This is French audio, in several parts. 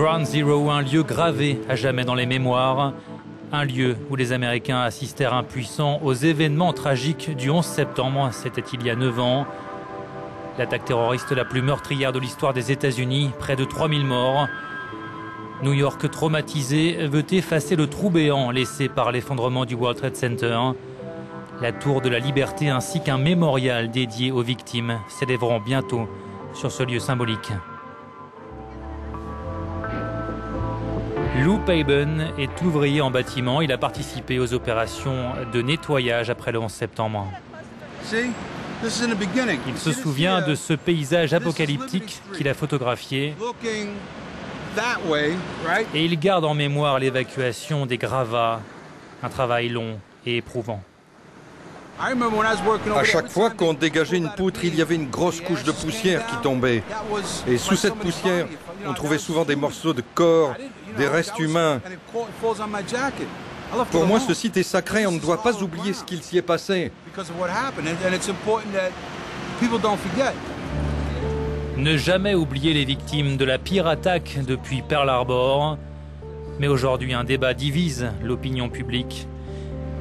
Ground Zero, un lieu gravé à jamais dans les mémoires. Un lieu où les Américains assistèrent impuissants aux événements tragiques du 11 septembre, c'était il y a 9 ans. L'attaque terroriste la plus meurtrière de l'histoire des États-Unis, près de 3000 morts. New York traumatisé veut effacer le trou béant laissé par l'effondrement du World Trade Center. La Tour de la Liberté ainsi qu'un mémorial dédié aux victimes s'élèveront bientôt sur ce lieu symbolique. Lou Paben est ouvrier en bâtiment. Il a participé aux opérations de nettoyage après le 11 septembre. Il se souvient de ce paysage apocalyptique qu'il a photographié. Et il garde en mémoire l'évacuation des gravats, un travail long et éprouvant. À chaque fois qu'on dégageait une poutre, il y avait une grosse couche de poussière qui tombait. Et sous cette poussière, on trouvait souvent des morceaux de corps, des restes humains. Pour moi, ce site est sacré, on ne doit pas oublier ce qu'il s'y est passé. Ne jamais oublier les victimes de la pire attaque depuis Pearl Harbor. Mais aujourd'hui, un débat divise l'opinion publique.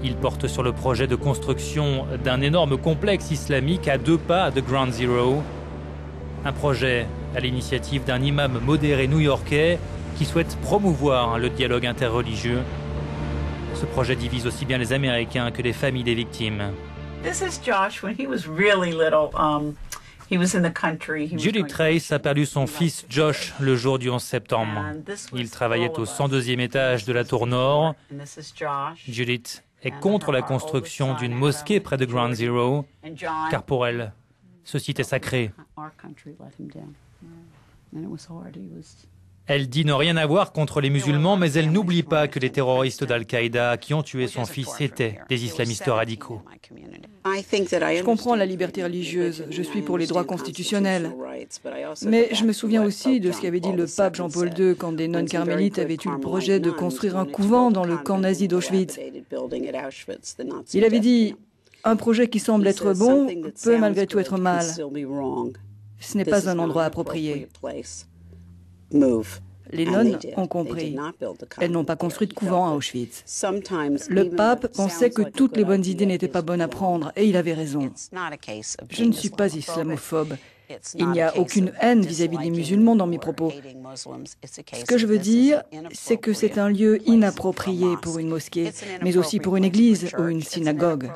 Il porte sur le projet de construction d'un énorme complexe islamique à 2 pas de Ground Zero. Un projet à l'initiative d'un imam modéré new-yorkais qui souhaite promouvoir le dialogue interreligieux. Ce projet divise aussi bien les Américains que les familles des victimes. Judith Trace a perdu son fils Josh le jour du 11 septembre. Il travaillait au 102e étage de la tour nord. Judith est contre la construction d'une mosquée près de Ground Zero, car pour elle, ce site est sacré. Elle dit ne rien avoir contre les musulmans, mais elle n'oublie pas que les terroristes d'Al-Qaïda qui ont tué son fils étaient des islamistes radicaux. Je comprends la liberté religieuse, je suis pour les droits constitutionnels. Mais je me souviens aussi de ce qu'avait dit le pape Jean-Paul II quand des nonnes carmélites avaient eu le projet de construire un couvent dans le camp nazi d'Auschwitz. Il avait dit « Un projet qui semble être bon peut malgré tout être mal. Ce n'est pas un endroit approprié. » Les nonnes ont compris. Elles n'ont pas construit de couvent à Auschwitz. Le pape pensait que toutes les bonnes idées n'étaient pas bonnes à prendre, et il avait raison. Je ne suis pas islamophobe. Il n'y a aucune haine vis-à-vis des musulmans dans mes propos. Ce que je veux dire, c'est que c'est un lieu inapproprié pour une mosquée, mais aussi pour une église ou une synagogue.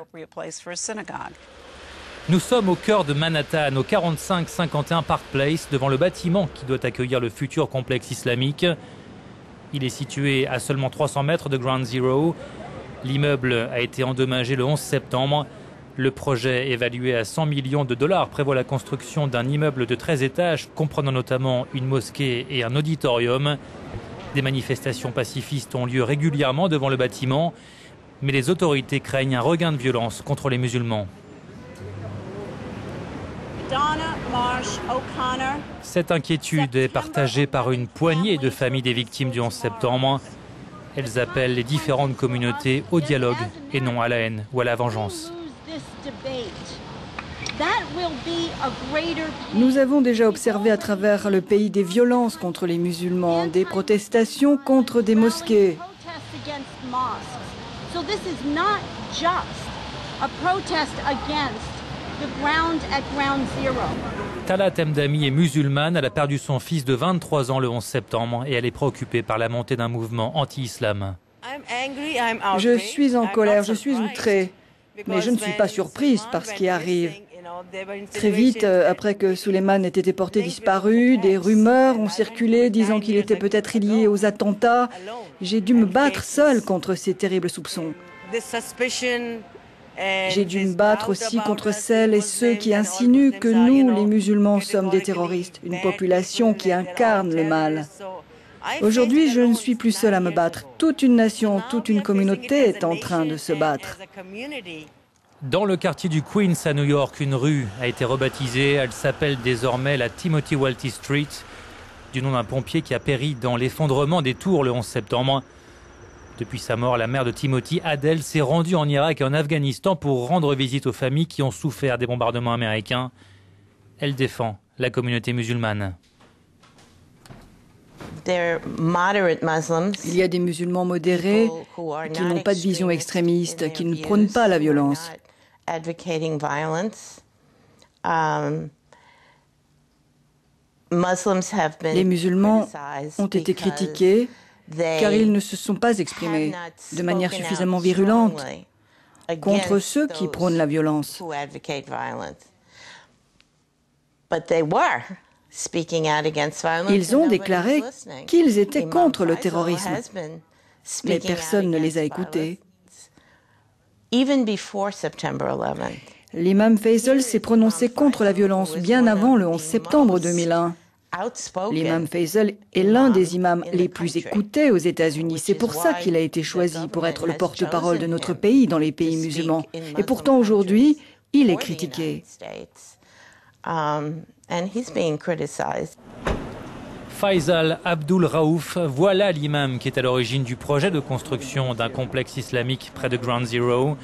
Nous sommes au cœur de Manhattan, au 4551 Park Place, devant le bâtiment qui doit accueillir le futur complexe islamique. Il est situé à seulement 300 mètres de Ground Zero. L'immeuble a été endommagé le 11 septembre. Le projet, évalué à 100 millions de dollars, prévoit la construction d'un immeuble de 13 étages, comprenant notamment une mosquée et un auditorium. Des manifestations pacifistes ont lieu régulièrement devant le bâtiment, mais les autorités craignent un regain de violence contre les musulmans. Cette inquiétude est partagée par une poignée de familles des victimes du 11 septembre. Elles appellent les différentes communautés au dialogue et non à la haine ou à la vengeance. Nous avons déjà observé à travers le pays des violences contre les musulmans, des protestations contre des mosquées. Talat Mdami est musulmane, elle a perdu son fils de 23 ans le 11 septembre et elle est préoccupée par la montée d'un mouvement anti-islam. Je suis en colère, je suis outrée, mais je ne suis pas surprise par ce qui arrive. Très vite, après que Suleiman ait été porté disparu, des rumeurs ont circulé disant qu'il était peut-être lié aux attentats. J'ai dû me battre seule contre ces terribles soupçons. J'ai dû me battre aussi contre celles et ceux qui insinuent que nous, les musulmans, sommes des terroristes, une population qui incarne le mal. Aujourd'hui, je ne suis plus seule à me battre. Toute une nation, toute une communauté est en train de se battre. Dans le quartier du Queens à New York, une rue a été rebaptisée. Elle s'appelle désormais la Timothy Walty Street, du nom d'un pompier qui a péri dans l'effondrement des tours le 11 septembre. Depuis sa mort, la mère de Timothy, Adele, s'est rendue en Irak et en Afghanistan pour rendre visite aux familles qui ont souffert des bombardements américains. Elle défend la communauté musulmane. Il y a des musulmans modérés qui n'ont pas de vision extrémiste, qui ne prônent pas la violence. Les musulmans ont été critiqués car ils ne se sont pas exprimés de manière suffisamment virulente contre ceux qui prônent la violence. Ils ont déclaré qu'ils étaient contre le terrorisme, mais personne ne les a écoutés. L'imam Faisal s'est prononcé contre la violence bien avant le 11 septembre 2001. L'imam Faisal est l'un des imams les plus écoutés aux États-Unis. C'est pour ça qu'il a été choisi pour être le porte-parole de notre pays dans les pays musulmans. Et pourtant, aujourd'hui, il est critiqué. Faisal Abdul Raouf, voilà l'imam qui est à l'origine du projet de construction d'un complexe islamique près de Ground Zero.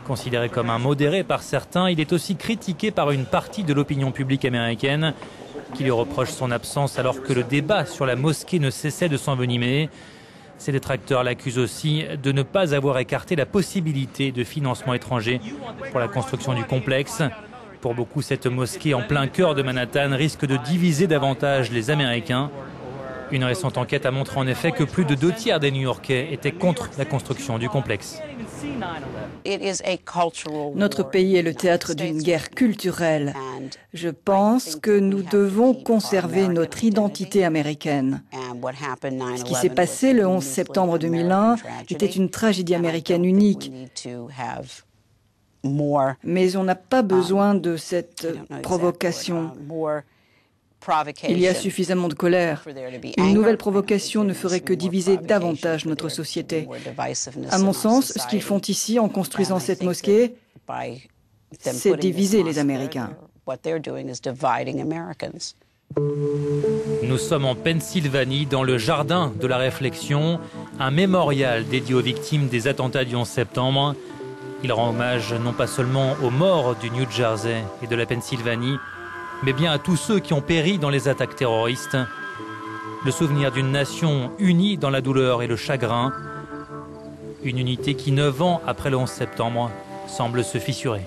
Considéré comme un modéré par certains, il est aussi critiqué par une partie de l'opinion publique américaine qui lui reproche son absence alors que le débat sur la mosquée ne cessait de s'envenimer. Ses détracteurs l'accusent aussi de ne pas avoir écarté la possibilité de financement étranger pour la construction du complexe. Pour beaucoup, cette mosquée en plein cœur de Manhattan risque de diviser davantage les Américains. Une récente enquête a montré en effet que plus de 2/3 des New-Yorkais étaient contre la construction du complexe. Notre pays est le théâtre d'une guerre culturelle. Je pense que nous devons conserver notre identité américaine. Ce qui s'est passé le 11 septembre 2001 était une tragédie américaine unique. Mais on n'a pas besoin de cette provocation. Il y a suffisamment de colère. Une nouvelle provocation ne ferait que diviser davantage notre société. À mon sens, ce qu'ils font ici en construisant cette mosquée, c'est diviser les Américains. Nous sommes en Pennsylvanie, dans le jardin de la réflexion, un mémorial dédié aux victimes des attentats du 11 septembre. Il rend hommage non pas seulement aux morts du New Jersey et de la Pennsylvanie, mais bien à tous ceux qui ont péri dans les attaques terroristes. Le souvenir d'une nation unie dans la douleur et le chagrin. Une unité qui, 9 ans après le 11 septembre, semble se fissurer.